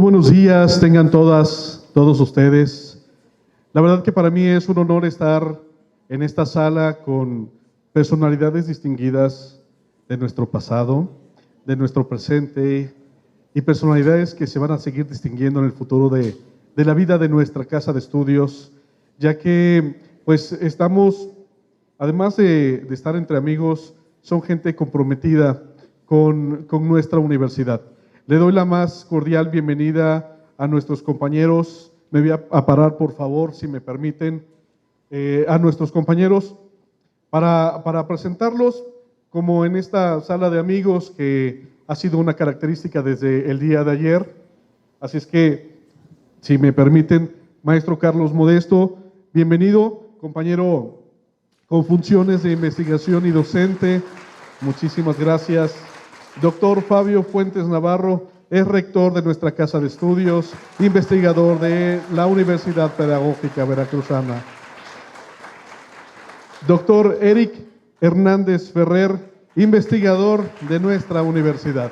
buenos días, tengan todos ustedes. La verdad que para mí es un honor estar en esta sala con personalidades distinguidas de nuestro pasado, de nuestro presente y personalidades que se van a seguir distinguiendo en el futuro de la vida de nuestra casa de estudios, ya que pues estamos, además de estar entre amigos, son gente comprometida con nuestra universidad. Le doy la más cordial bienvenida a nuestros compañeros. Me voy a parar, por favor, si me permiten, a nuestros compañeros para presentarlos como en esta sala de amigos que ha sido una característica desde el día de ayer. Así es que, si me permiten, maestro Carlos Modesto, bienvenido, compañero con funciones de investigación y docente. Muchísimas gracias. Doctor Fabio Fuentes Navarro es rector de nuestra casa de estudios, investigador de la Universidad Pedagógica Veracruzana. Doctor Eric Hernández Ferrer, investigador de nuestra universidad.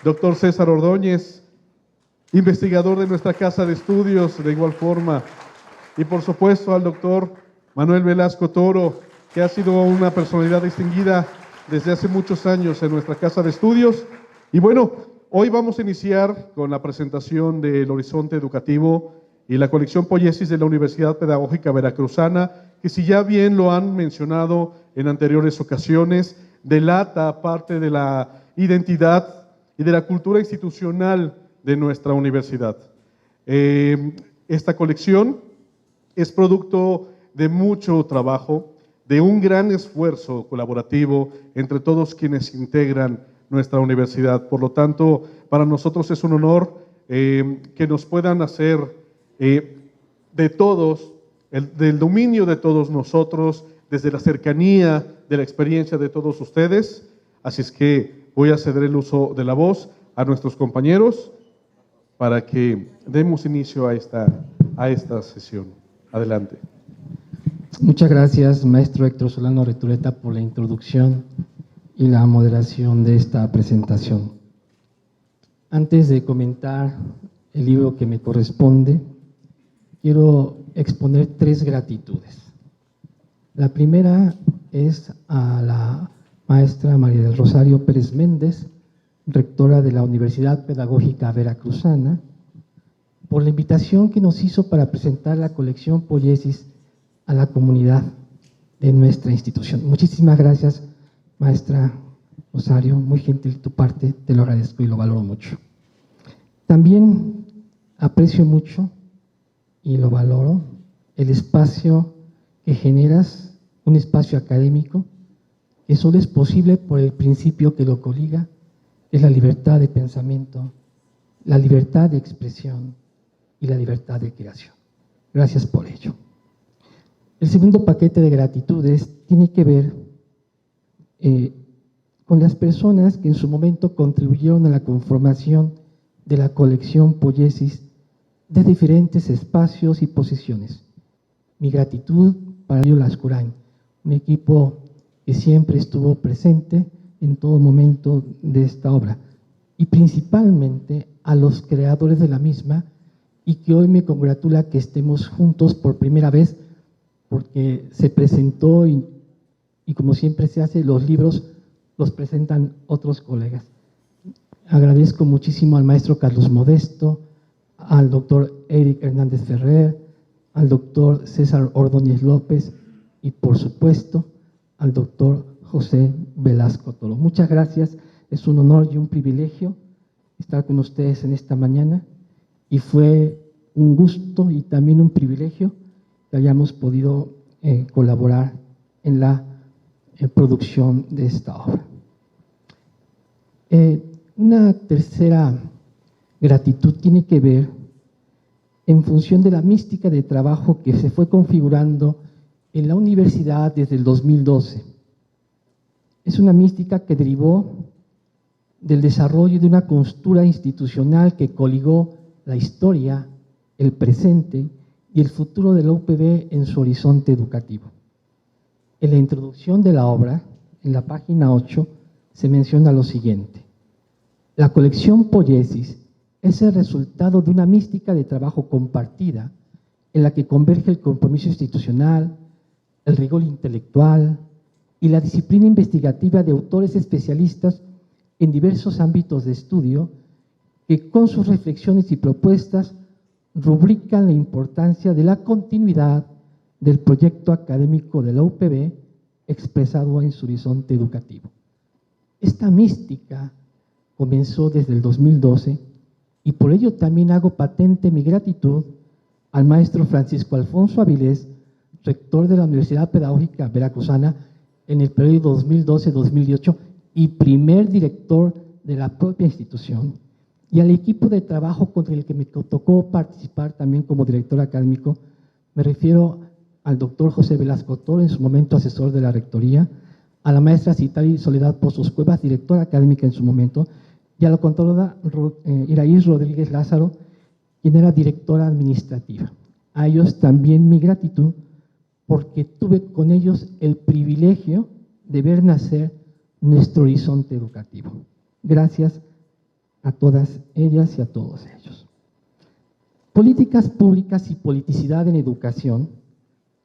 Doctor César Ordóñez, investigador de nuestra casa de estudios de igual forma. Y por supuesto al doctor Manuel Velasco Toro, que ha sido una personalidad distinguida desde hace muchos años en nuestra casa de estudios. Y bueno, hoy vamos a iniciar con la presentación del Horizonte Educativo y la colección Poiesis de la Universidad Pedagógica Veracruzana, que si ya bien lo han mencionado en anteriores ocasiones, delata parte de la identidad y de la cultura institucional de nuestra universidad. Esta colección es producto de mucho trabajo, de un gran esfuerzo colaborativo entre todos quienes integran nuestra universidad. Por lo tanto, para nosotros es un honor que nos puedan hacer de todos, del dominio de todos nosotros, desde la cercanía de la experiencia de todos ustedes. Así es que voy a ceder el uso de la voz a nuestros compañeros para que demos inicio a esta sesión. Adelante. Muchas gracias, maestro Héctor Solano Retureta, por la introducción y la moderación de esta presentación. Antes de comentar el libro que me corresponde, quiero exponer 3 gratitudes. La primera es a la maestra María del Rosario Pérez Méndez, rectora de la Universidad Pedagógica Veracruzana, por la invitación que nos hizo para presentar la colección Poiesis a la comunidad de nuestra institución. Muchísimas gracias, maestra Rosario, muy gentil de tu parte, te lo agradezco y lo valoro mucho. También aprecio mucho y lo valoro el espacio que generas, un espacio académico, que solo es posible por el principio que lo coliga, que es la libertad de pensamiento, la libertad de expresión y la libertad de creación. Gracias por ello. El segundo paquete de gratitudes tiene que ver con las personas que en su momento contribuyeron a la conformación de la colección Poiesis de diferentes espacios y posiciones. Mi gratitud para Mario Lascurain, un equipo que siempre estuvo presente en todo momento de esta obra, y principalmente a los creadores de la misma, y que hoy me congratula que estemos juntos por primera vez, porque se presentó y como siempre se hace, los libros los presentan otros colegas. Agradezco muchísimo al maestro Carlos Modesto, al doctor Eric Hernández Ferrer, al doctor César Ordóñez López y, por supuesto, al doctor José Velasco Toro. Muchas gracias, es un honor y un privilegio estar con ustedes en esta mañana, y fue un gusto y también un privilegio que hayamos podido colaborar en la producción de esta obra. Una tercera gratitud tiene que ver en función de la mística de trabajo que se fue configurando en la universidad desde el 2012. Es una mística que derivó del desarrollo de una costura institucional que coligó la historia, el presente y el futuro de la UPB en su horizonte educativo. En la introducción de la obra, en la página 8, se menciona lo siguiente: la colección Poiesis es el resultado de una mística de trabajo compartida en la que converge el compromiso institucional, el rigor intelectual y la disciplina investigativa de autores especialistas en diversos ámbitos de estudio que con sus reflexiones y propuestas rubrican la importancia de la continuidad del proyecto académico de la UPB expresado en su horizonte educativo. Esta mística comenzó desde el 2012 y por ello también hago patente mi gratitud al maestro Francisco Alfonso Avilés, rector de la Universidad Pedagógica Veracruzana en el periodo 2012-2018 y primer director de la propia institución, y al equipo de trabajo con el que me tocó participar también como director académico. Me refiero al doctor José Velasco Toro, en su momento asesor de la rectoría, a la maestra Citari Soledad Pozos Cuevas, directora académica en su momento, y a la contadora Iraís Rodríguez Lázaro, quien era directora administrativa. A ellos también mi gratitud, porque tuve con ellos el privilegio de ver nacer nuestro horizonte educativo. Gracias a todas ellas y a todos ellos. Políticas públicas y politicidad en educación,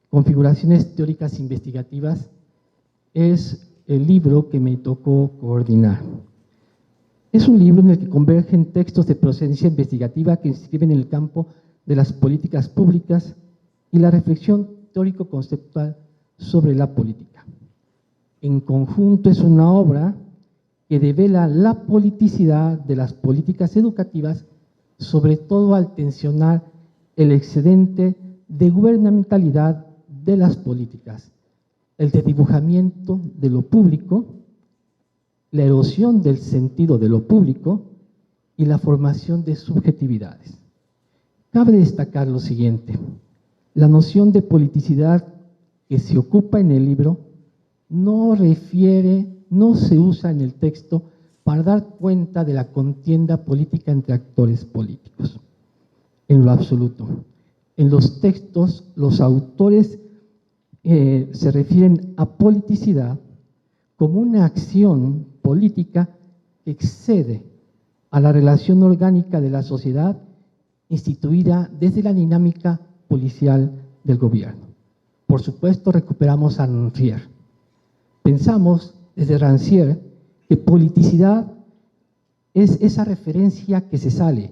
configuraciones teóricas investigativas, es el libro que me tocó coordinar. Es un libro en el que convergen textos de procedencia investigativa que inscriben en el campo de las políticas públicas y la reflexión teórico-conceptual sobre la política. En conjunto es una obra que devela la politicidad de las políticas educativas, sobre todo al tensionar el excedente de gubernamentalidad de las políticas, el desdibujamiento de lo público, la erosión del sentido de lo público y la formación de subjetividades. Cabe destacar lo siguiente: la noción de politicidad que se ocupa en el libro no se usa en el texto para dar cuenta de la contienda política entre actores políticos, en lo absoluto. En los textos, los autores se refieren a politicidad como una acción política que excede a la relación orgánica de la sociedad instituida desde la dinámica policial del gobierno. Por supuesto, recuperamos a Rancière. Pensamos desde Rancière que politicidad es esa referencia que se sale,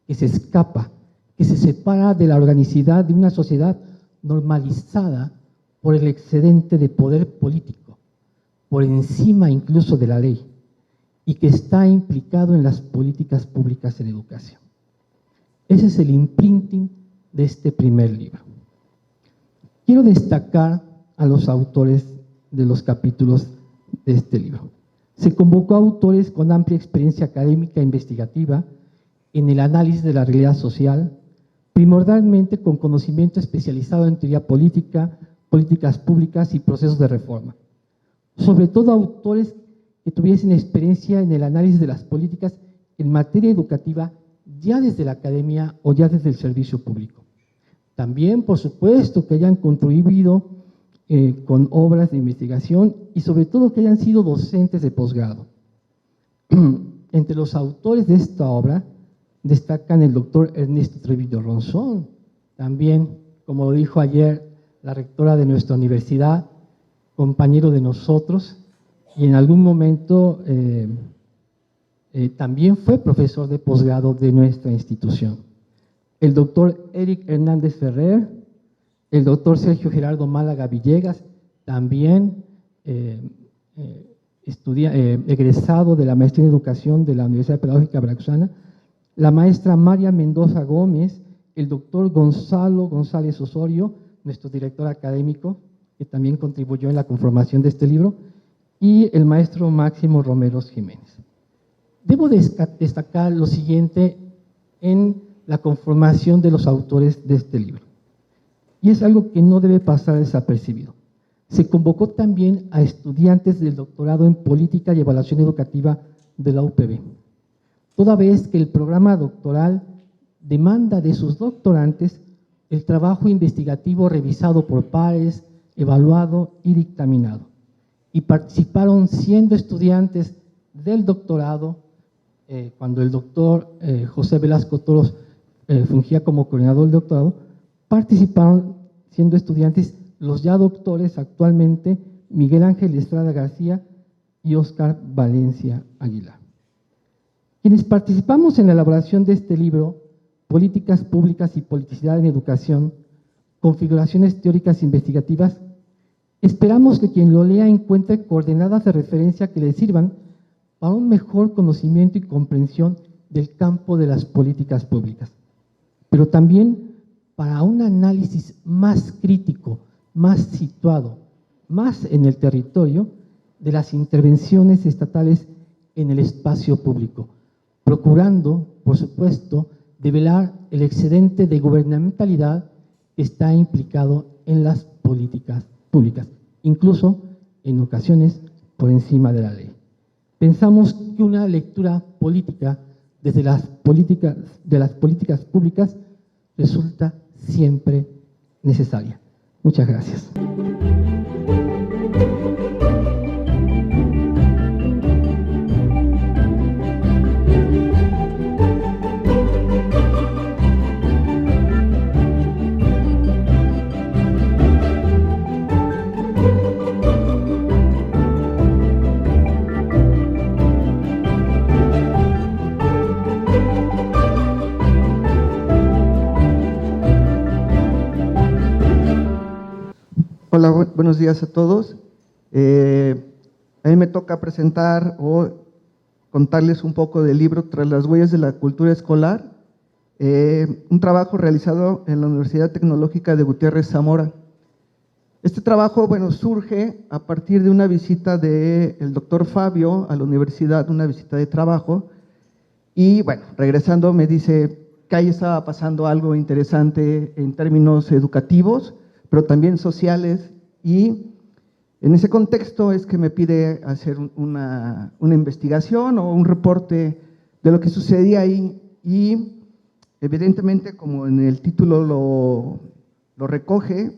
que se escapa, que se separa de la organicidad de una sociedad normalizada por el excedente de poder político, por encima incluso de la ley, y que está implicado en las políticas públicas en educación. Ese es el imprinting de este primer libro. Quiero destacar a los autores de los capítulos de este libro. Se convocó a autores con amplia experiencia académica e investigativa en el análisis de la realidad social, primordialmente con conocimiento especializado en teoría política, políticas públicas y procesos de reforma. Sobre todo autores que tuviesen experiencia en el análisis de las políticas en materia educativa ya desde la academia o ya desde el servicio público. También, por supuesto, que hayan contribuido con obras de investigación y sobre todo que hayan sido docentes de posgrado. Entre los autores de esta obra destacan el doctor Ernesto Treviño Ronzón, también, como lo dijo ayer la rectora de nuestra universidad, compañero de nosotros, y en algún momento también fue profesor de posgrado de nuestra institución. El doctor Eric Hernández Ferrer, el doctor Sergio Gerardo Málaga Villegas, también egresado de la maestría en educación de la Universidad Pedagógica Veracruzana, la maestra María Mendoza Gómez, el doctor Gonzalo González Osorio, nuestro director académico, que también contribuyó en la conformación de este libro, y el maestro Máximo Romeros Jiménez. Debo destacar lo siguiente en la conformación de los autores de este libro, y es algo que no debe pasar desapercibido. Se convocó también a estudiantes del doctorado en Política y Evaluación Educativa de la UPB, toda vez que el programa doctoral demanda de sus doctorantes el trabajo investigativo revisado por pares, evaluado y dictaminado. Y participaron, siendo estudiantes del doctorado, cuando el doctor José Velasco Toros fungía como coordinador del doctorado, participaron siendo estudiantes los ya doctores actualmente Miguel Ángel Estrada García y Óscar Valencia Aguilar. Quienes participamos en la elaboración de este libro, Políticas Públicas y Politicidad en Educación, Configuraciones Teóricas Investigativas, esperamos que quien lo lea encuentre coordenadas de referencia que le sirvan para un mejor conocimiento y comprensión del campo de las políticas públicas, pero también para un análisis más crítico, más situado, más en el territorio de las intervenciones estatales en el espacio público, procurando, por supuesto, develar el excedente de gubernamentalidad que está implicado en las políticas públicas, incluso en ocasiones por encima de la ley. Pensamos que una lectura política desde las políticas públicas resulta siempre necesaria. Muchas gracias. Hola, buenos días a todos. A mí me toca presentar o contarles un poco del libro Tras las huellas de la cultura escolar, un trabajo realizado en la Universidad Tecnológica de Gutiérrez Zamora. Este trabajo, bueno, surge a partir de una visita del doctor Fabio a la universidad, una visita de trabajo, y bueno, regresando me dice que ahí estaba pasando algo interesante en términos educativos, pero también sociales, y en ese contexto es que me pide hacer una investigación o un reporte de lo que sucedía ahí, y evidentemente, como en el título lo recoge,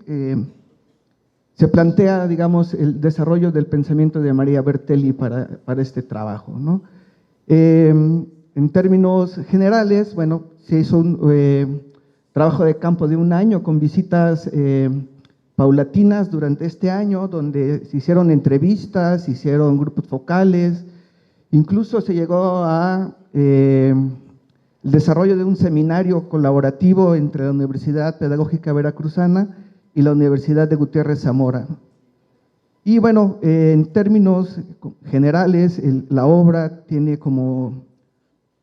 se plantea, digamos, el desarrollo del pensamiento de María Bertelli para este trabajo, ¿no? En términos generales, bueno, se hizo un trabajo de campo de un año con visitas paulatinas durante este año, donde se hicieron entrevistas, se hicieron grupos focales, incluso se llegó a el desarrollo de un seminario colaborativo entre la Universidad Pedagógica Veracruzana y la Universidad de Gutiérrez Zamora. Y bueno, en términos generales, la obra tiene como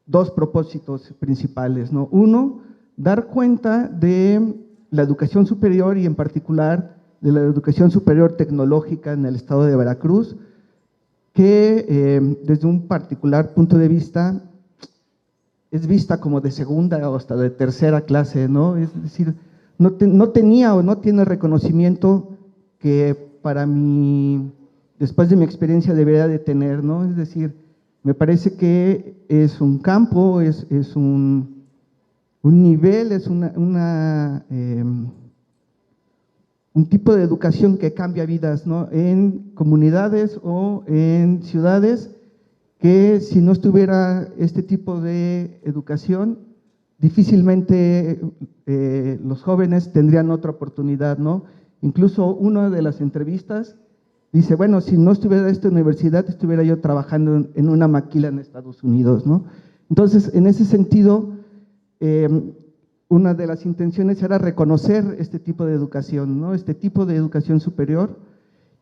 dos propósitos principales, ¿no? Uno, dar cuenta de la educación superior y en particular de la educación superior tecnológica en el estado de Veracruz, que desde un particular punto de vista es vista como de segunda o hasta de tercera clase, ¿no? Es decir, no tenía o no tiene reconocimiento que para mí, después de mi experiencia, debería de tener, ¿no? Es decir, me parece que es un campo, es un nivel, es un tipo de educación que cambia vidas, ¿no? En comunidades o en ciudades que si no estuviera este tipo de educación, difícilmente los jóvenes tendrían otra oportunidad, ¿no? Incluso una de las entrevistas dice, bueno, si no estuviera esta universidad, estuviera yo trabajando en una maquila en Estados Unidos, ¿no? Entonces, en ese sentido, una de las intenciones era reconocer este tipo de educación, ¿no? Este tipo de educación superior.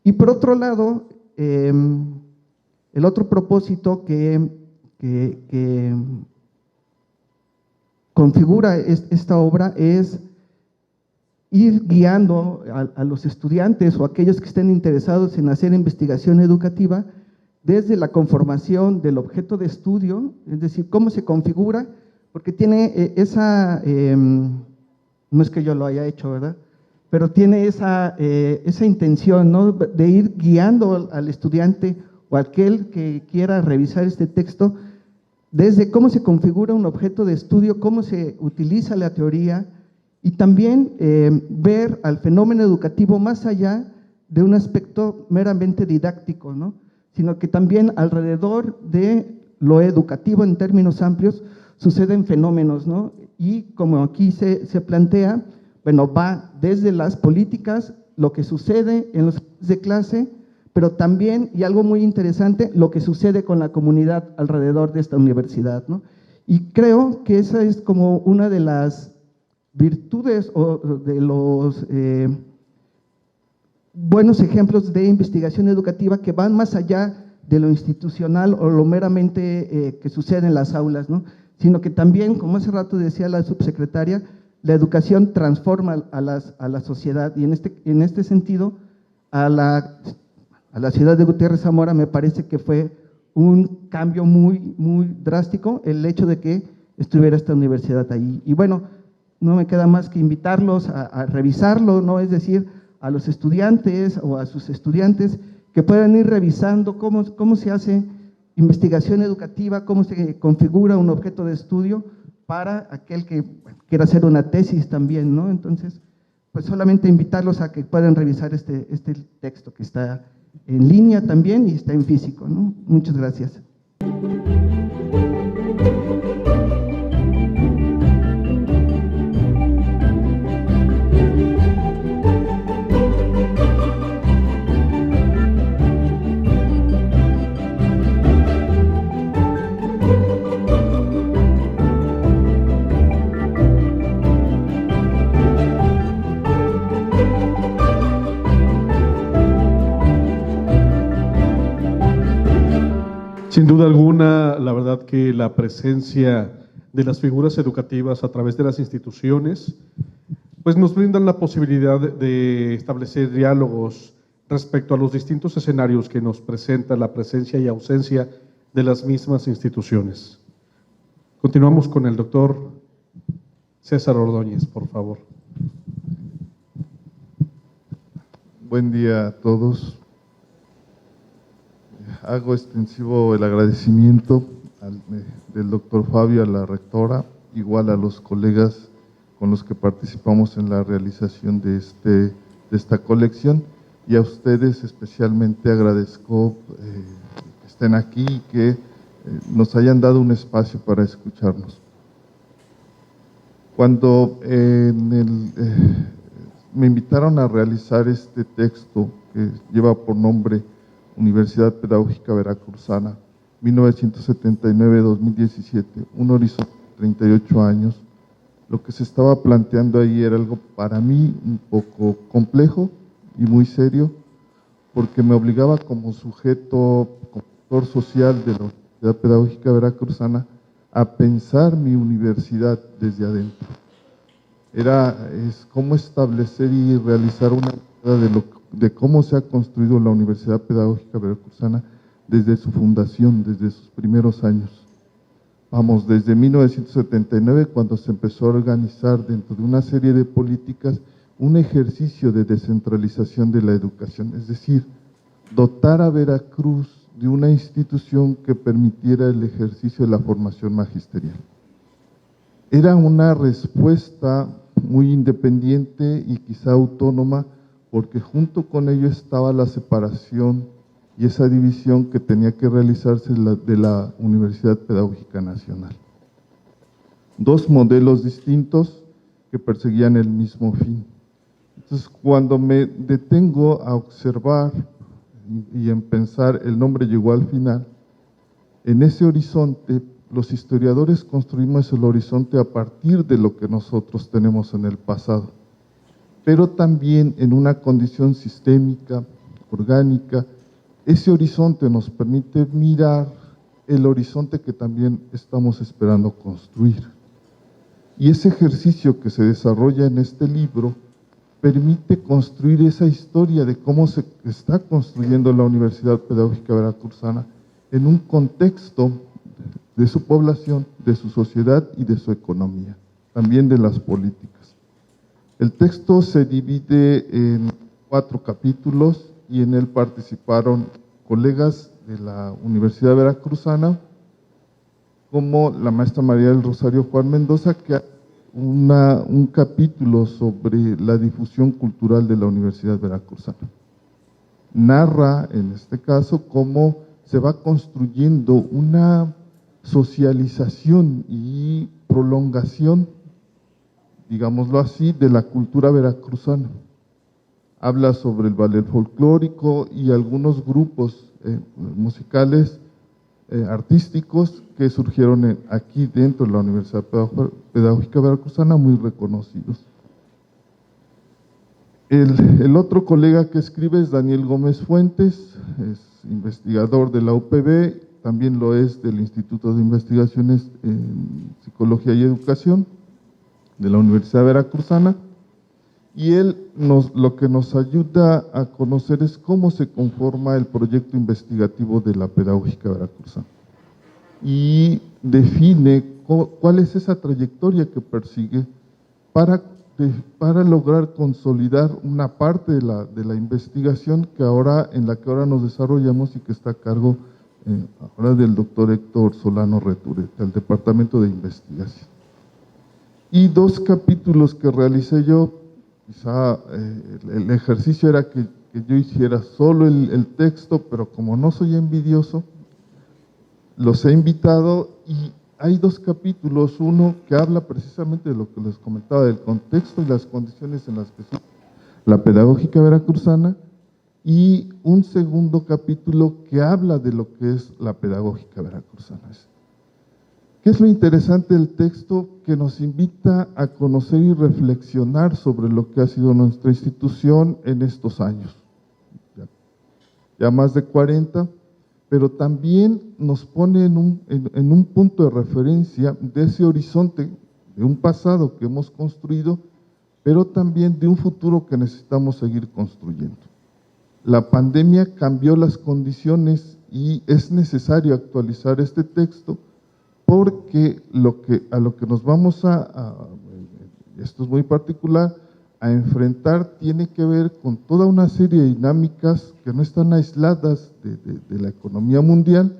Y por otro lado, el otro propósito que configura esta obra es ir guiando a los estudiantes o aquellos que estén interesados en hacer investigación educativa desde la conformación del objeto de estudio, es decir, cómo se configura, porque tiene no es que yo lo haya hecho, ¿verdad? Pero tiene esa intención, ¿no? De ir guiando al estudiante o aquel que quiera revisar este texto desde cómo se configura un objeto de estudio, cómo se utiliza la teoría y también ver al fenómeno educativo más allá de un aspecto meramente didáctico, ¿no? Sino que también alrededor de lo educativo en términos amplios, suceden fenómenos, ¿no? Y como aquí se plantea, bueno, va desde las políticas, lo que sucede en los salones de clase, pero también, y algo muy interesante, lo que sucede con la comunidad alrededor de esta universidad, ¿no? Y creo que esa es como una de las virtudes o de los buenos ejemplos de investigación educativa que van más allá de lo institucional o lo meramente que sucede en las aulas, ¿no? Sino que también, como hace rato decía la subsecretaria, la educación transforma a la sociedad, y en este sentido a la ciudad de Gutiérrez Zamora me parece que fue un cambio muy drástico el hecho de que estuviera esta universidad ahí. Y bueno, no me queda más que invitarlos a revisarlo, ¿no? Es decir, a los estudiantes o a sus estudiantes que puedan ir revisando cómo se hace investigación educativa, cómo se configura un objeto de estudio para aquel que quiera hacer una tesis también, ¿no? Entonces, pues solamente invitarlos a que puedan revisar este texto que está en línea también y está en físico, ¿no? Muchas gracias. Sin duda alguna, la verdad que la presencia de las figuras educativas a través de las instituciones, pues nos brindan la posibilidad de establecer diálogos respecto a los distintos escenarios que nos presenta la presencia y ausencia de las mismas instituciones. Continuamos con el doctor César Ordóñez, por favor. Buen día a todos. Hago extensivo el agradecimiento del doctor Fabio, a la rectora, igual a los colegas con los que participamos en la realización de esta colección, y a ustedes especialmente agradezco que estén aquí y que nos hayan dado un espacio para escucharnos. Cuando me invitaron a realizar este texto que lleva por nombre Universidad Pedagógica Veracruzana, 1979-2017, un horizonte de 38 años, lo que se estaba planteando ahí era algo para mí un poco complejo y muy serio, porque me obligaba como sujeto, como actor social de la Universidad Pedagógica Veracruzana, a pensar mi universidad desde adentro. Es cómo establecer y realizar una idea de cómo se ha construido la Universidad Pedagógica Veracruzana desde su fundación, desde sus primeros años. Vamos, desde 1979, cuando se empezó a organizar dentro de una serie de políticas un ejercicio de descentralización de la educación, es decir, dotar a Veracruz de una institución que permitiera el ejercicio de la formación magisterial. Era una respuesta muy independiente y quizá autónoma, porque junto con ello estaba la separación y esa división que tenía que realizarse de la Universidad Pedagógica Nacional. Dos modelos distintos que perseguían el mismo fin. Entonces, cuando me detengo a observar y en pensar, el nombre llegó al final, en ese horizonte, los historiadores construimos el horizonte a partir de lo que nosotros tenemos en el pasado, pero también en una condición sistémica, orgánica. Ese horizonte nos permite mirar el horizonte que también estamos esperando construir. Y ese ejercicio que se desarrolla en este libro permite construir esa historia de cómo se está construyendo la Universidad Pedagógica Veracruzana en un contexto de su población, de su sociedad y de su economía, también de las políticas. El texto se divide en 4 capítulos y en él participaron colegas de la Universidad Veracruzana, como la maestra María del Rosario Juan Mendoza, que hace un capítulo sobre la difusión cultural de la Universidad Veracruzana. Narra, en este caso, cómo se va construyendo una socialización y prolongación, digámoslo así, de la cultura veracruzana. Habla sobre el ballet folclórico y algunos grupos musicales, artísticos que surgieron aquí dentro de la Universidad Pedagógica Veracruzana, muy reconocidos. El otro colega que escribe es Daniel Gómez Fuentes, es investigador de la UPB, también lo es del Instituto de Investigaciones en Psicología y Educación de la Universidad Veracruzana, y él lo que nos ayuda a conocer es cómo se conforma el proyecto investigativo de la Pedagógica Veracruzana y define cuál es esa trayectoria que persigue para lograr consolidar una parte de la investigación en la que ahora nos desarrollamos y que está a cargo ahora del doctor Héctor Solano Retureta, del Departamento de Investigación. Y 2 capítulos que realicé yo, quizá el ejercicio era que yo hiciera solo el texto, pero como no soy envidioso, los he invitado y hay 2 capítulos, uno que habla precisamente de lo que les comentaba, del contexto y las condiciones en las que surge la Pedagógica Veracruzana, y un segundo capítulo que habla de lo que es la Pedagógica Veracruzana. ¿Qué es lo interesante del texto? Que nos invita a conocer y reflexionar sobre lo que ha sido nuestra institución en estos años, ya más de 40, pero también nos pone en un punto de referencia de ese horizonte, de un pasado que hemos construido, pero también de un futuro que necesitamos seguir construyendo. La pandemia cambió las condiciones y es necesario actualizar este texto porque a lo que nos vamos esto es muy particular, a enfrentar tiene que ver con toda una serie de dinámicas que no están aisladas de la economía mundial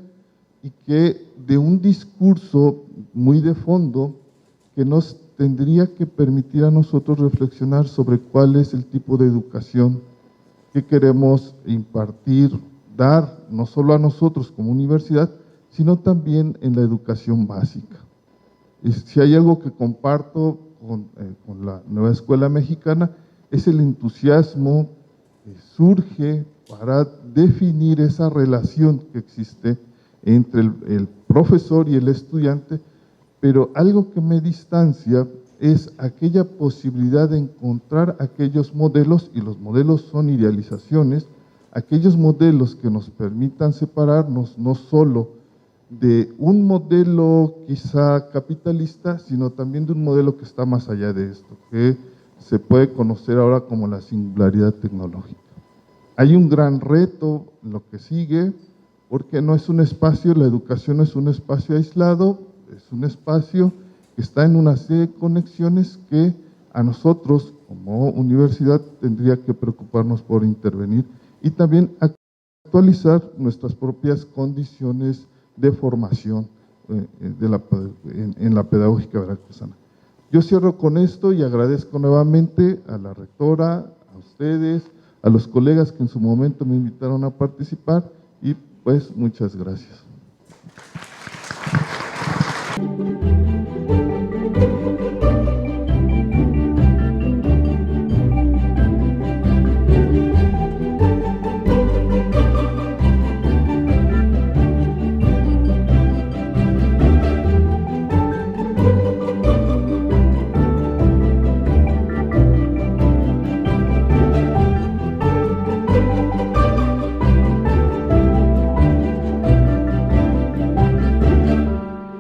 y que de un discurso muy de fondo que nos tendría que permitir a nosotros reflexionar sobre cuál es el tipo de educación que queremos impartir, dar, no solo a nosotros como universidad, sino también en la educación básica. Y si hay algo que comparto con la nueva escuela mexicana, es el entusiasmo que surge para definir esa relación que existe entre el profesor y el estudiante, pero algo que me distancia es aquella posibilidad de encontrar aquellos modelos, y los modelos son idealizaciones, aquellos modelos que nos permitan separarnos no solo de un modelo quizá capitalista, sino también de un modelo que está más allá de esto, que se puede conocer ahora como la singularidad tecnológica. Hay un gran reto en lo que sigue, porque no es un espacio, la educación no es un espacio aislado, es un espacio que está en una serie de conexiones que a nosotros como universidad tendría que preocuparnos por intervenir y también actualizar nuestras propias condiciones de formación en la Pedagógica Veracruzana. Yo cierro con esto y agradezco nuevamente a la rectora, a ustedes, a los colegas que en su momento me invitaron a participar y pues muchas gracias.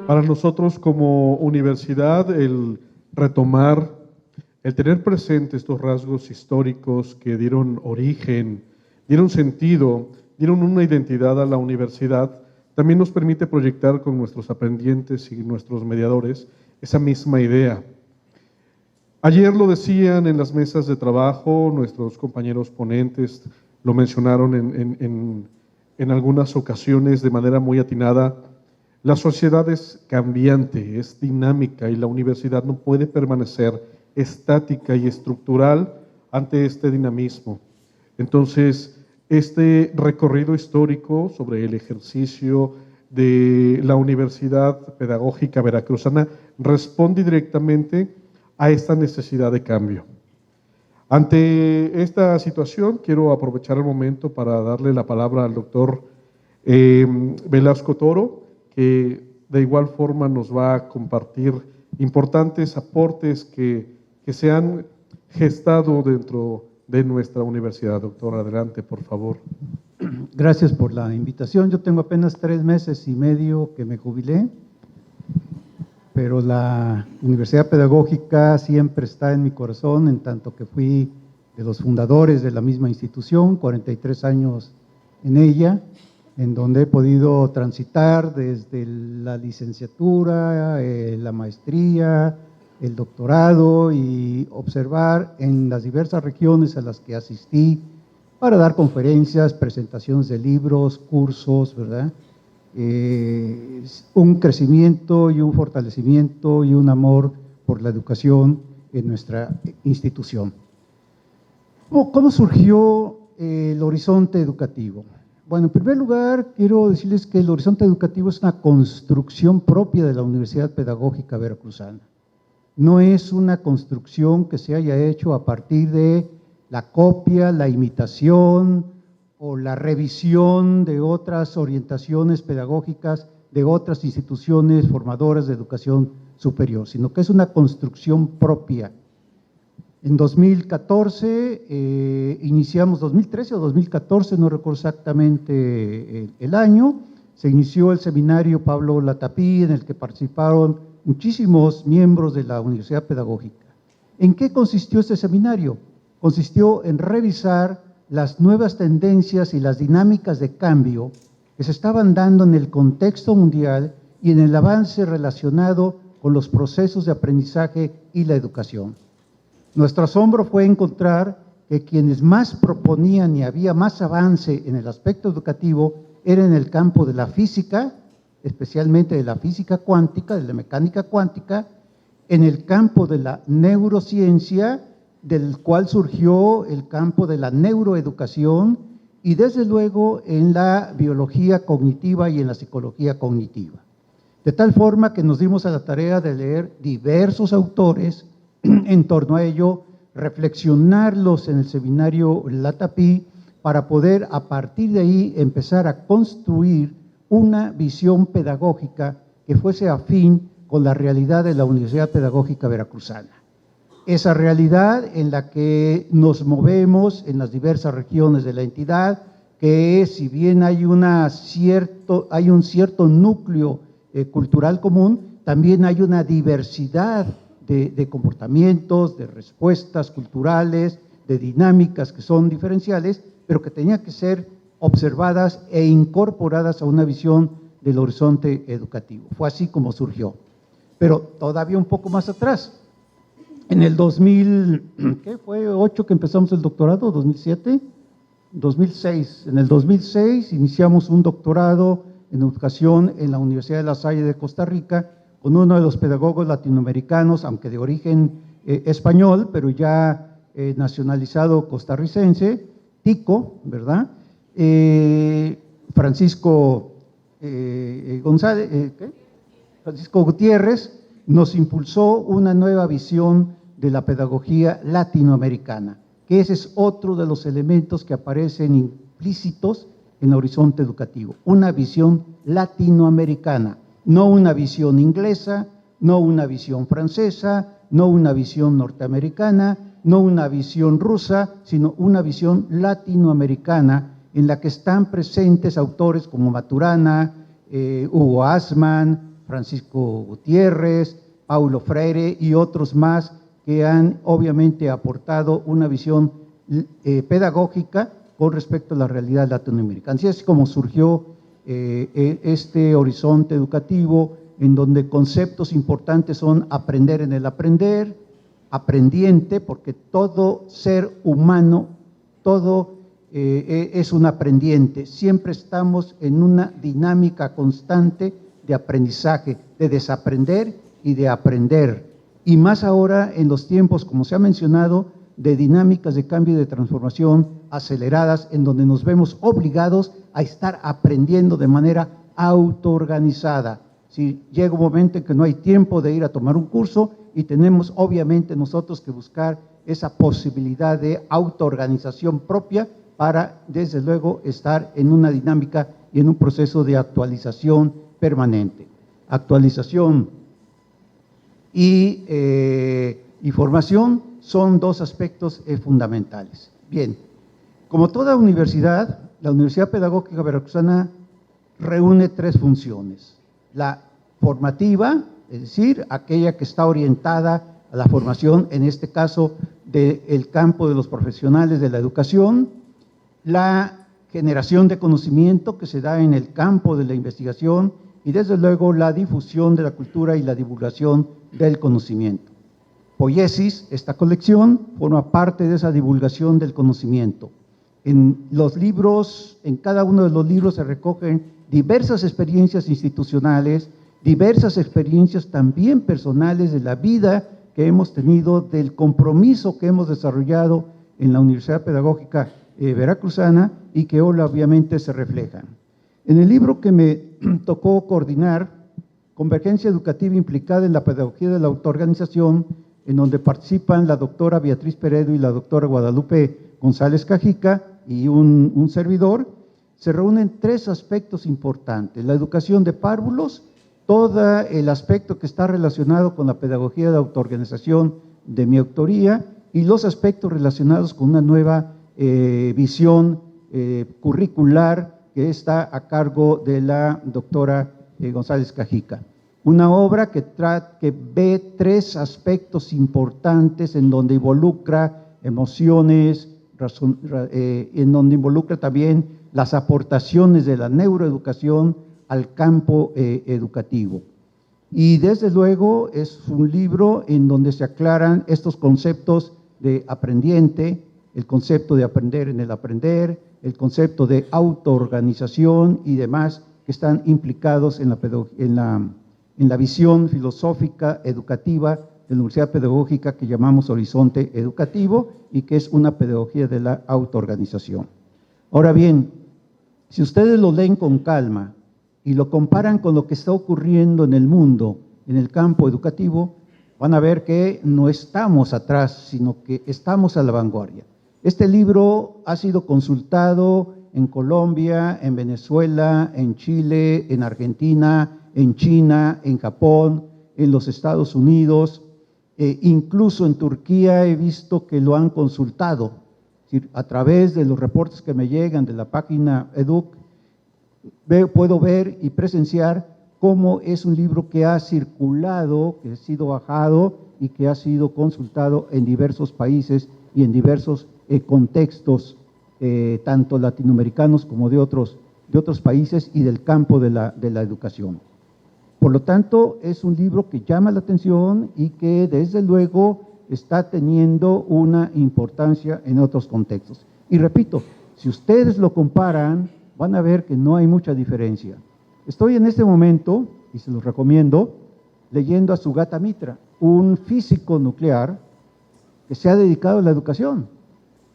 Para nosotros como universidad, el retomar, el tener presente estos rasgos históricos que dieron origen, dieron sentido, dieron una identidad a la universidad, también nos permite proyectar con nuestros aprendientes y nuestros mediadores esa misma idea. Ayer lo decían en las mesas de trabajo, nuestros compañeros ponentes lo mencionaron en algunas ocasiones de manera muy atinada. La sociedad es cambiante, es dinámica y la universidad no puede permanecer estática y estructural ante este dinamismo. Entonces, este recorrido histórico sobre el ejercicio de la Universidad Pedagógica Veracruzana responde directamente a esta necesidad de cambio. Ante esta situación, quiero aprovechar el momento para darle la palabra al doctor Velasco Toro, que de igual forma nos va a compartir importantes aportes que se han gestado dentro de nuestra universidad. Doctor, adelante, por favor. Gracias por la invitación. Yo tengo apenas 3 meses y medio que me jubilé, pero la Universidad Pedagógica siempre está en mi corazón, en tanto que fui de los fundadores de la misma institución, 43 años en ella, en donde he podido transitar desde la licenciatura, la maestría, el doctorado y observar en las diversas regiones a las que asistí para dar conferencias, presentaciones de libros, cursos, ¿verdad? Un crecimiento y un fortalecimiento y un amor por la educación en nuestra institución. ¿Cómo surgió el horizonte educativo? Bueno, en primer lugar, quiero decirles que el horizonte educativo es una construcción propia de la Universidad Pedagógica Veracruzana. No es una construcción que se haya hecho a partir de la copia, la imitación o la revisión de otras orientaciones pedagógicas de otras instituciones formadoras de educación superior, sino que es una construcción propia. En 2014, iniciamos 2013 o 2014, no recuerdo exactamente el año, se inició el seminario Pablo Latapí, en el que participaron muchísimos miembros de la Universidad Pedagógica. ¿En qué consistió este seminario? Consistió en revisar las nuevas tendencias y las dinámicas de cambio que se estaban dando en el contexto mundial y en el avance relacionado con los procesos de aprendizaje y la educación. Nuestro asombro fue encontrar que quienes más proponían y había más avance en el aspecto educativo era en el campo de la física, especialmente de la física cuántica, de la mecánica cuántica, en el campo de la neurociencia, del cual surgió el campo de la neuroeducación, y desde luego en la biología cognitiva y en la psicología cognitiva. De tal forma que nos dimos a la tarea de leer diversos autores en torno a ello, reflexionarlos en el seminario Latapí, para poder a partir de ahí empezar a construir una visión pedagógica que fuese afín con la realidad de la Universidad Pedagógica Veracruzana. Esa realidad en la que nos movemos en las diversas regiones de la entidad, que si bien hay un cierto núcleo cultural común, también hay una diversidad de comportamientos, de respuestas culturales, de dinámicas que son diferenciales, pero que tenían que ser observadas e incorporadas a una visión del horizonte educativo. Fue así como surgió. Pero todavía un poco más atrás, en el 2000, ¿qué fue? 8 que empezamos el doctorado, 2007, 2006. En el 2006 iniciamos un doctorado en educación en la Universidad de La Salle de Costa Rica, con uno de los pedagogos latinoamericanos, aunque de origen español, pero ya nacionalizado costarricense, Tico, ¿verdad? Francisco Francisco Gutiérrez nos impulsó una nueva visión de la pedagogía latinoamericana, que ese es otro de los elementos que aparecen implícitos en el horizonte educativo, una visión latinoamericana, no una visión inglesa, no una visión francesa, no una visión norteamericana, no una visión rusa, sino una visión latinoamericana en la que están presentes autores como Maturana, Hugo Asman, Francisco Gutiérrez, Paulo Freire y otros más que han obviamente aportado una visión pedagógica con respecto a la realidad latinoamericana. Así es como surgió este horizonte educativo, en donde conceptos importantes son aprender en el aprender, aprendiente, porque todo ser humano, todo es un aprendiente. Siempre estamos en una dinámica constante de aprendizaje, de desaprender y de aprender. Y más ahora en los tiempos, como se ha mencionado, de dinámicas de cambio y de transformación aceleradas, en donde nos vemos obligados a estar aprendiendo de manera autoorganizada. Si llega un momento en que no hay tiempo de ir a tomar un curso y tenemos obviamente nosotros que buscar esa posibilidad de autoorganización propia para, desde luego, estar en una dinámica y en un proceso de actualización permanente. Actualización y formación son dos aspectos fundamentales. Bien, como toda universidad, la Universidad Pedagógica Veracruzana reúne tres funciones. La formativa, es decir, aquella que está orientada a la formación, en este caso, del campo de los profesionales de la educación, la generación de conocimiento que se da en el campo de la investigación y, desde luego, la difusión de la cultura y la divulgación del conocimiento. Poiesis, esta colección, forma parte de esa divulgación del conocimiento. En los libros, en cada uno de los libros se recogen diversas experiencias institucionales, diversas experiencias también personales de la vida que hemos tenido, del compromiso que hemos desarrollado en la Universidad Pedagógica Veracruzana y que hoy obviamente se reflejan. En el libro que me tocó coordinar, Convergencia Educativa implicada en la pedagogía de la autoorganización, en donde participan la doctora Beatriz Peredo y la doctora Guadalupe González Cajica y un servidor, se reúnen tres aspectos importantes: la educación de párvulos, todo el aspecto que está relacionado con la pedagogía de autoorganización de mi autoría y los aspectos relacionados con una nueva visión curricular que está a cargo de la doctora González Cajica. Una obra que ve tres aspectos importantes en donde involucra emociones, en donde involucra también las aportaciones de la neuroeducación al campo educativo. Y desde luego es un libro en donde se aclaran estos conceptos de aprendiente, el concepto de aprender en el aprender, el concepto de autoorganización y demás que están implicados en la visión filosófica educativa de la Universidad Pedagógica que llamamos Horizonte Educativo y que es una pedagogía de la autoorganización. Ahora bien, si ustedes lo leen con calma y lo comparan con lo que está ocurriendo en el mundo, en el campo educativo, van a ver que no estamos atrás, sino que estamos a la vanguardia. Este libro ha sido consultado en Colombia, en Venezuela, en Chile, en Argentina, en China, en Japón, en los Estados Unidos, incluso en Turquía he visto que lo han consultado. Es decir, a través de los reportes que me llegan de la página EDUC, puedo ver y presenciar cómo es un libro que ha circulado, que ha sido bajado y que ha sido consultado en diversos países y en diversos contextos, tanto latinoamericanos como de otros países y del campo de la educación. Por lo tanto, es un libro que llama la atención y que desde luego está teniendo una importancia en otros contextos. Y repito, si ustedes lo comparan, van a ver que no hay mucha diferencia. Estoy en este momento, y se los recomiendo, leyendo a Sugata Mitra, un físico nuclear que se ha dedicado a la educación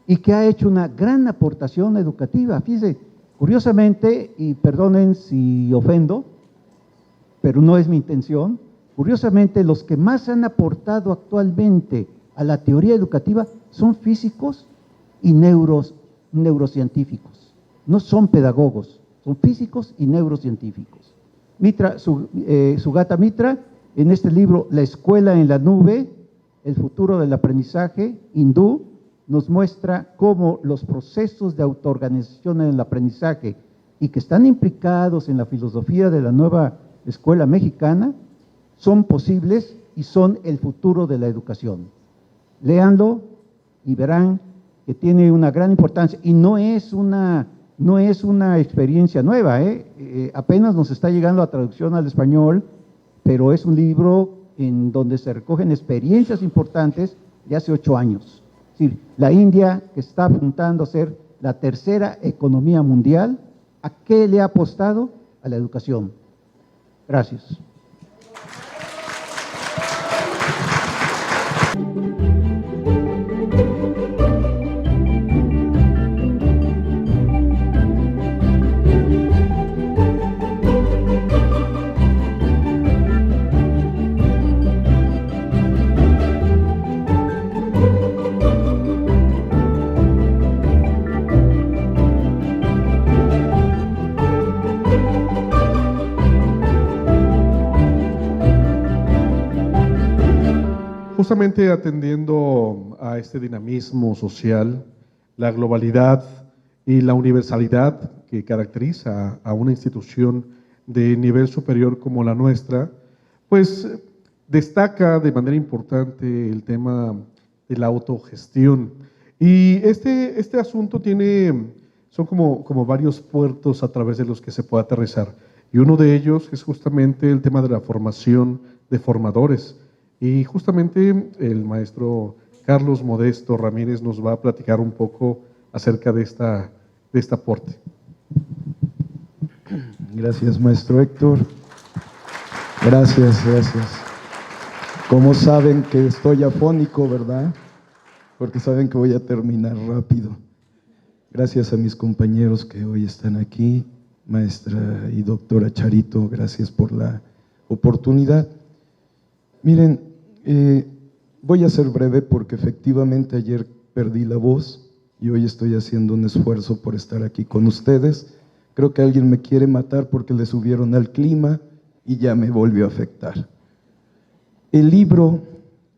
y que ha hecho una gran aportación educativa. Fíjense, curiosamente, y perdonen si ofendo, pero no es mi intención, curiosamente los que más han aportado actualmente a la teoría educativa son físicos y neurocientíficos, no son pedagogos, son físicos y neurocientíficos. Sugata Mitra, en este libro La escuela en la nube, el futuro del aprendizaje hindú, nos muestra cómo los procesos de autoorganización en el aprendizaje y que están implicados en la filosofía de la nueva escuela mexicana son posibles y son el futuro de la educación. Léanlo y verán que tiene una gran importancia y no es una experiencia nueva, apenas nos está llegando la traducción al español, pero es un libro en donde se recogen experiencias importantes de hace 8 años. Es decir, la India, que está apuntando a ser la tercera economía mundial, ¿a qué le ha apostado? A la educación. Gracias. Justamente atendiendo a este dinamismo social, la globalidad y la universalidad que caracteriza a una institución de nivel superior como la nuestra, pues destaca de manera importante el tema de la autogestión. Y este asunto son como varios puertos a través de los que se puede aterrizar. Y uno de ellos es justamente el tema de la formación de formadores. Y justamente el maestro Carlos Modesto Ramírez nos va a platicar un poco acerca de este aporte. Gracias, maestro Héctor. Gracias. Como saben que estoy afónico, ¿verdad? Porque saben que voy a terminar rápido. Gracias a mis compañeros que hoy están aquí, maestra y doctora Charito, gracias por la oportunidad. Miren, voy a ser breve porque efectivamente ayer perdí la voz y hoy estoy haciendo un esfuerzo por estar aquí con ustedes. Creo que alguien me quiere matar porque le subieron al clima y ya me volvió a afectar. El libro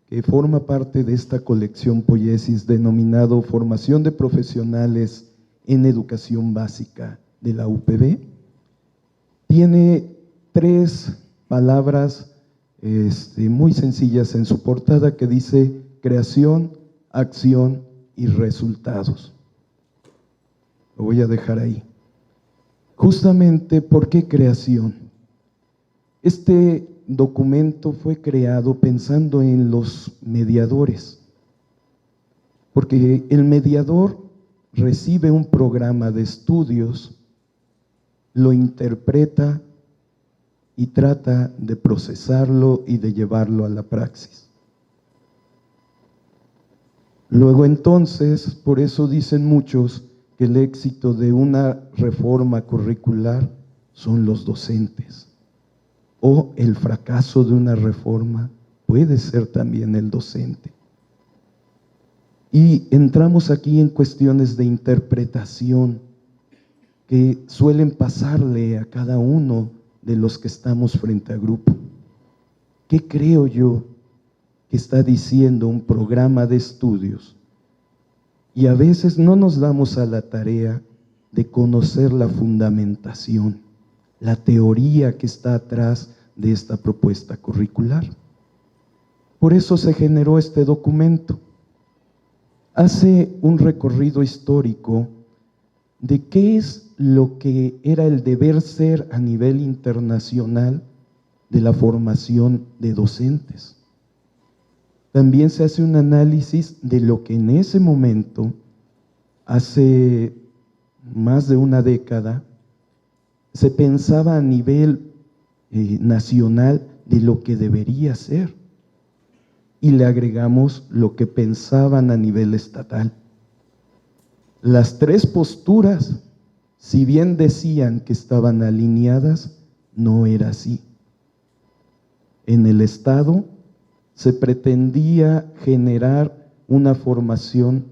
que forma parte de esta colección Poiesis, denominado Formación de Profesionales en Educación Básica de la UPB, tiene 3 palabras muy sencillas en su portada que dice creación, acción y resultados. Lo voy a dejar ahí. Justamente, ¿por qué creación? Este documento fue creado pensando en los mediadores, porque el mediador recibe un programa de estudios, lo interpreta y trata de procesarlo y de llevarlo a la praxis. Luego entonces, por eso dicen muchos que el éxito de una reforma curricular son los docentes, o el fracaso de una reforma puede ser también el docente. Y entramos aquí en cuestiones de interpretación que suelen pasarle a cada uno de los que estamos frente a grupo. ¿Qué creo yo que está diciendo un programa de estudios? Y a veces no nos damos a la tarea de conocer la fundamentación, la teoría que está atrás de esta propuesta curricular. Por eso se generó este documento. Hace un recorrido histórico de qué es lo que era el deber ser a nivel internacional de la formación de docentes. También se hace un análisis de lo que en ese momento, hace más de una década, se pensaba a nivel nacional de lo que debería ser. Y le agregamos lo que pensaban a nivel estatal. Las 3 posturas, si bien decían que estaban alineadas, no era así. En el Estado se pretendía generar una formación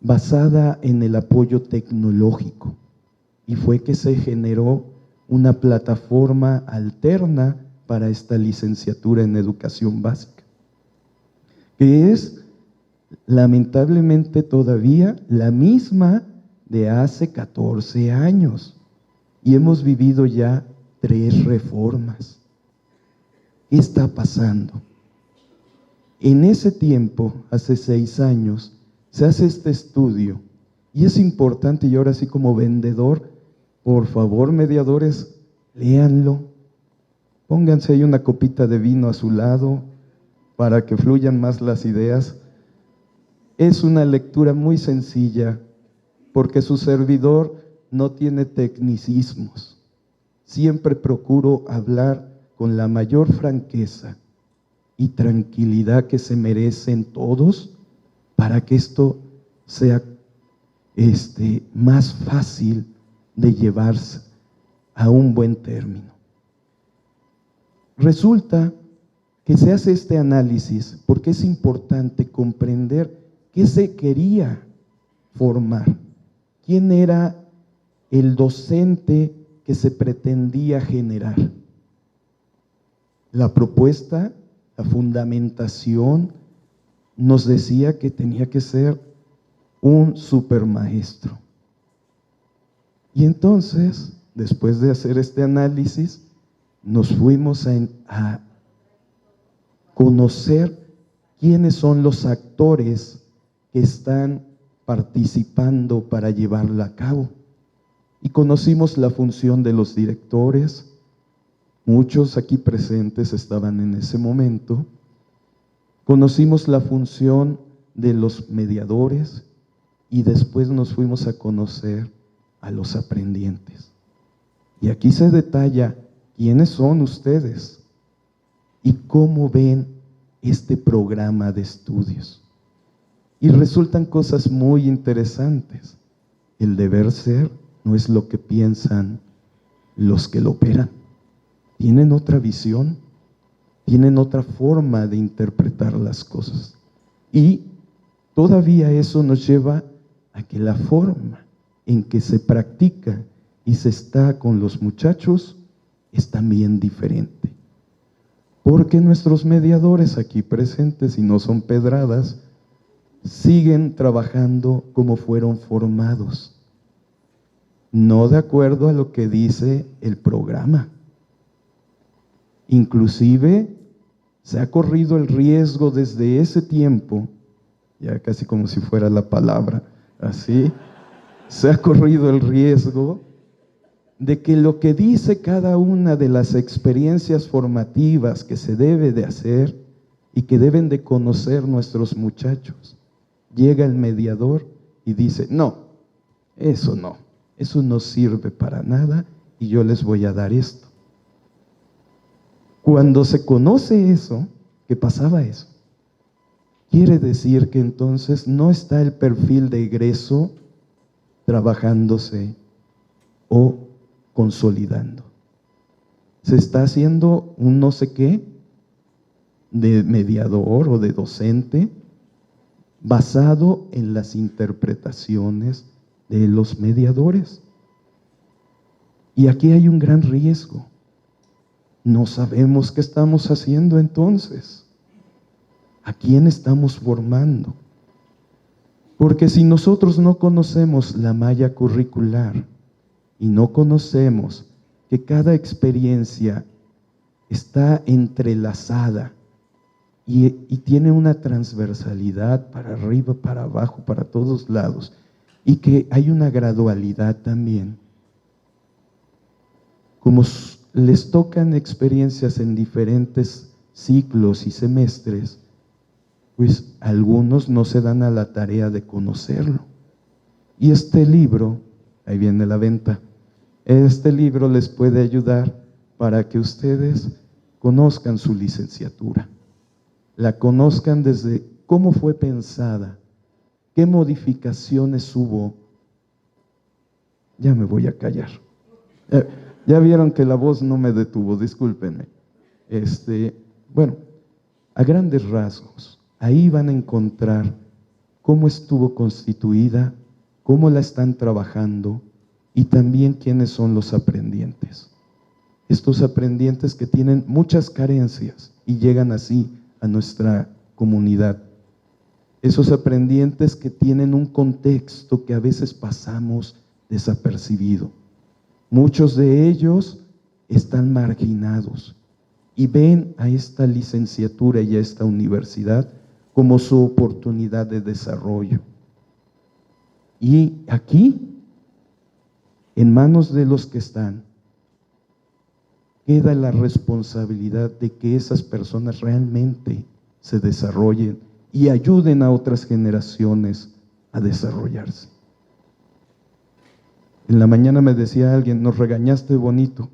basada en el apoyo tecnológico y fue que se generó una plataforma alterna para esta licenciatura en educación básica, que es lamentablemente todavía la misma de hace 14 años y hemos vivido ya 3 reformas. ¿Qué está pasando? En ese tiempo, hace 6 años, se hace este estudio y es importante, y ahora sí como vendedor, por favor, mediadores, léanlo, pónganse ahí una copita de vino a su lado para que fluyan más las ideas. Es una lectura muy sencilla porque su servidor no tiene tecnicismos. Siempre procuro hablar con la mayor franqueza y tranquilidad que se merecen todos para que esto sea más fácil de llevarse a un buen término. Resulta que se hace este análisis porque es importante comprender qué se quería formar, quién era el docente que se pretendía generar. La propuesta la fundamentación, nos decía que tenía que ser un supermaestro. Y entonces, después de hacer este análisis, nos fuimos a conocer quiénes son los actores que están participando para llevarla a cabo. Y conocimos la función de los directores. Muchos aquí presentes estaban en ese momento. Conocimos la función de los mediadores y después nos fuimos a conocer a los aprendientes. Y aquí se detalla quiénes son ustedes y cómo ven este programa de estudios. Y resultan cosas muy interesantes. El deber ser no es lo que piensan los que lo operan. Tienen otra visión, tienen otra forma de interpretar las cosas. Y todavía eso nos lleva a que la forma en que se practica y se está con los muchachos es también diferente. Porque nuestros mediadores aquí presentes, y no son pedradas, siguen trabajando como fueron formados, no de acuerdo a lo que dice el programa. Inclusive se ha corrido el riesgo desde ese tiempo, ya casi como si fuera la palabra, así, se ha corrido el riesgo de que lo que dice cada una de las experiencias formativas que se debe de hacer y que deben de conocer nuestros muchachos, llega el mediador y dice, no, eso no sirve para nada y yo les voy a dar esto. Cuando se conoce eso, que pasaba eso, quiere decir que entonces no está el perfil de egreso trabajándose o consolidando. Se está haciendo un no sé qué de mediador o de docente basado en las interpretaciones de los mediadores. Y aquí hay un gran riesgo. No sabemos qué estamos haciendo entonces. ¿A quién estamos formando? Porque si nosotros no conocemos la malla curricular y no conocemos que cada experiencia está entrelazada y tiene una transversalidad para arriba, para abajo, para todos lados, y que hay una gradualidad también, como les tocan experiencias en diferentes ciclos y semestres, pues algunos no se dan a la tarea de conocerlo. Y este libro, ahí viene la venta, este libro les puede ayudar para que ustedes conozcan su licenciatura, la conozcan desde cómo fue pensada, qué modificaciones hubo. Ya me voy a callar. Ya vieron que la voz no me detuvo, discúlpenme. Bueno, a grandes rasgos, ahí van a encontrar cómo estuvo constituida, cómo la están trabajando y también quiénes son los aprendientes. Estos aprendientes que tienen muchas carencias y llegan así a nuestra comunidad. Esos aprendientes que tienen un contexto que a veces pasamos desapercibido. Muchos de ellos están marginados y ven a esta licenciatura y a esta universidad como su oportunidad de desarrollo. Y aquí, en manos de los que están, queda la responsabilidad de que esas personas realmente se desarrollen y ayuden a otras generaciones a desarrollarse. En la mañana me decía alguien, nos regañaste bonito.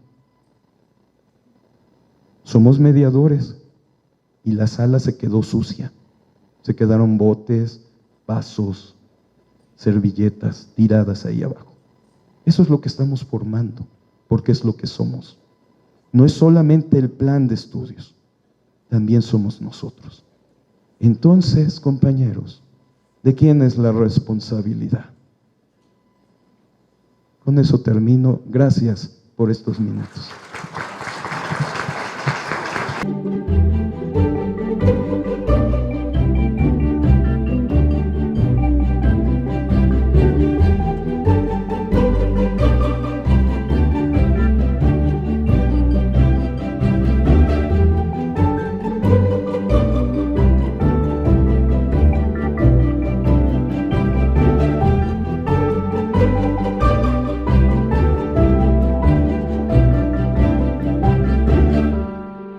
Somos mediadores y la sala se quedó sucia. Se quedaron botes, vasos, servilletas tiradas ahí abajo. Eso es lo que estamos formando, porque es lo que somos. No es solamente el plan de estudios, también somos nosotros. Entonces, compañeros, ¿de quién es la responsabilidad? Con eso termino. Gracias por estos minutos.